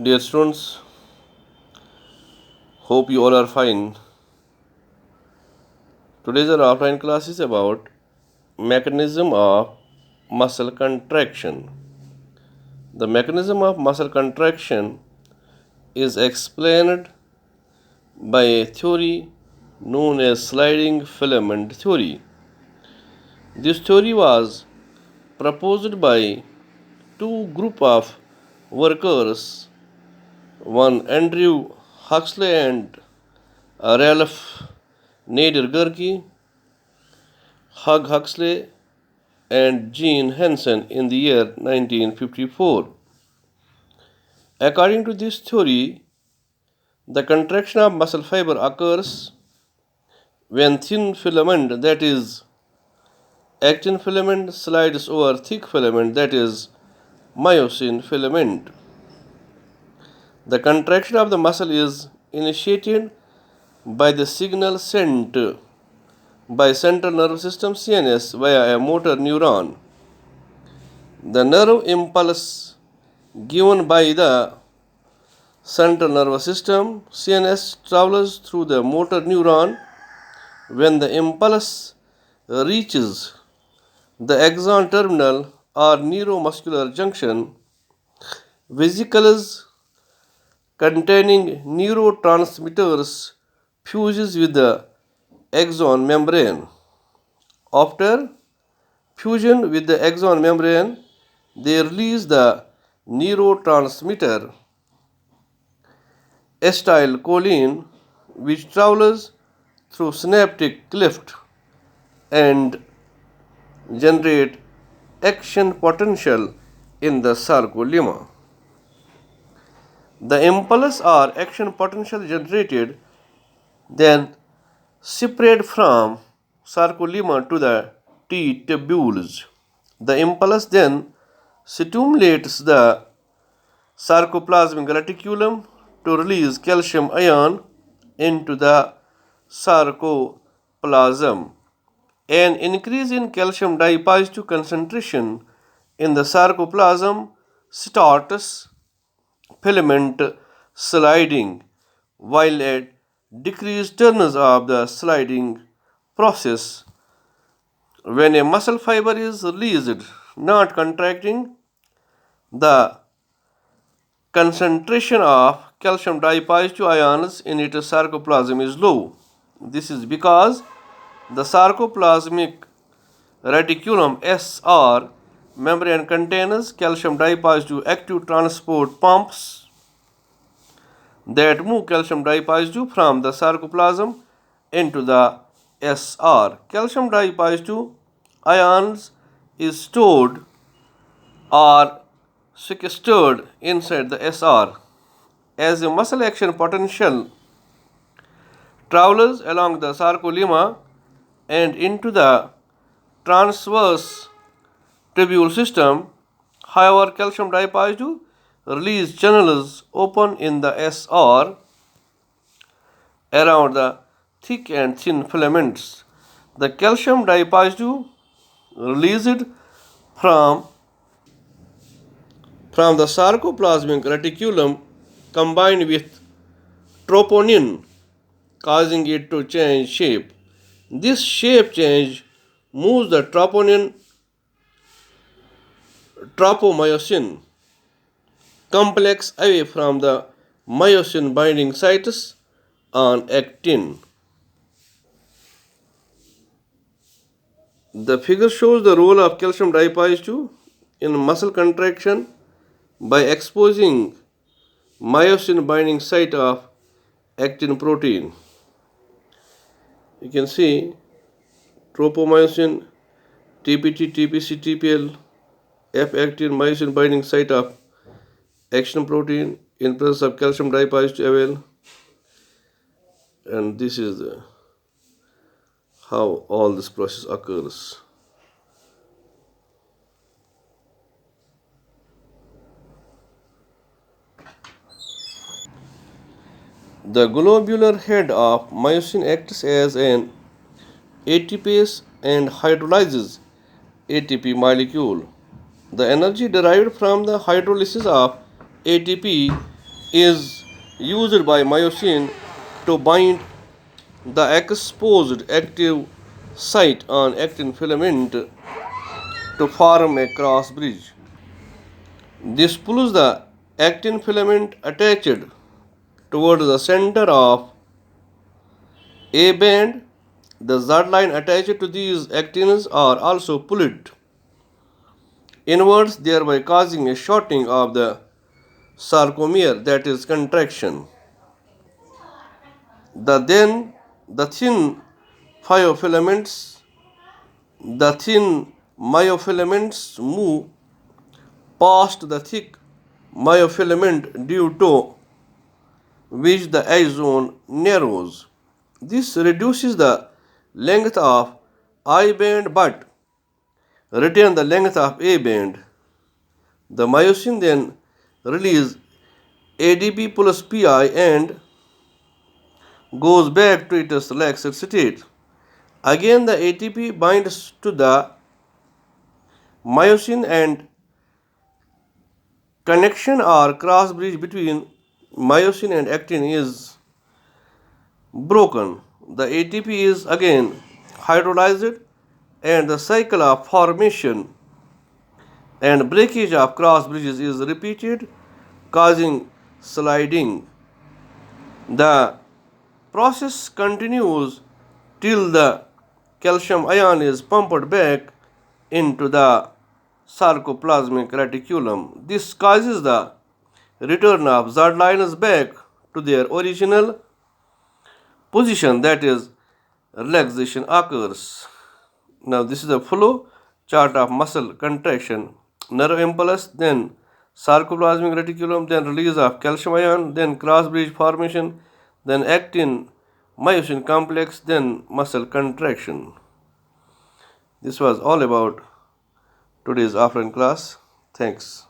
Dear students, hope you all are fine. Today's our offline class is about mechanism of muscle contraction. The mechanism of muscle contraction is explained by a theory known as sliding filament theory. This theory was proposed by two group of workers, one Andrew Huxley and Ralph Nader Gerke, Hugh Huxley and Gene Hansen in the year 1954. According to this theory, the contraction of muscle fiber occurs when thin filament, that is, actin filament, slides over thick filament, that is, myosin filament. The contraction of the muscle is initiated by the signal sent by central nervous system CNS via a motor neuron. The nerve impulse given by the central nervous system CNS travels through the motor neuron. When the impulse reaches the axon terminal or neuromuscular junction, vesicles containing neurotransmitters fuses with the axon membrane. After fusion with the axon membrane, they release the neurotransmitter acetylcholine, which travels through synaptic cleft and generate action potential in the sarcolemma. The impulse or action potential generated then separate from sarcolemma to the T tubules. The impulse then stimulates the sarcoplasmic reticulum to release calcium ion into the sarcoplasm. An increase in calcium dipositive concentration in the sarcoplasm starts filament sliding, while a decrease turns off the sliding process. When a muscle fiber is released, not contracting, the concentration of calcium dipositive ions in its sarcoplasm is low. This is because the sarcoplasmic reticulum SR membrane contains calcium dipositive active transport pumps that move calcium dipositive from the sarcoplasm into the SR. Calcium dipositive ions is stored or sequestered inside the SR. As the muscle action potential travels along the sarcolemma and into the transverse tubule system, however, calcium dipositive release channels open in the SR around the thick and thin filaments. The calcium dipositive released from the sarcoplasmic reticulum combined with troponin, causing it to change shape. This shape change moves the tropomyosin complex away from the myosin binding sites on actin. The figure shows the role of calcium dipositive in muscle contraction by exposing myosin binding site of actin protein. You can see tropomyosin, TPT, TPC, TPL, F-actin, myosin binding site of action protein in presence of calcium dipositive avail, and this is how all this process occurs. The globular head of myosin acts as an ATPase and hydrolyzes ATP molecule. The energy derived from the hydrolysis of ATP is used by myosin to bind the exposed active site on actin filament to form a cross bridge. This pulls the actin filament attached towards the center of A band. The Z line attached to these actins are also pulled inwards, thereby causing a shortening of the sarcomere, that is contraction. The thin myofilaments the thin myofilaments move past the thick myofilament, due to which the edge zone narrows. This reduces the length of I band but retain the length of A band. The myosin then releases ADP plus PI and goes back to its relaxed state. Again, the ATP binds to the myosin and connection or cross bridge between myosin and actin is broken. The ATP is again hydrolyzed and the cycle of formation and breakage of cross bridges is repeated, causing sliding. The process continues till the calcium ion is pumped back into the sarcoplasmic reticulum. This causes the return of Z lines back to their original position, that is, relaxation occurs. Now, this is a flow chart of muscle contraction, nerve impulse, then sarcoplasmic reticulum, then release of calcium ion, then cross bridge formation, then actin myosin complex, then muscle contraction. This was all about today's offline class. Thanks.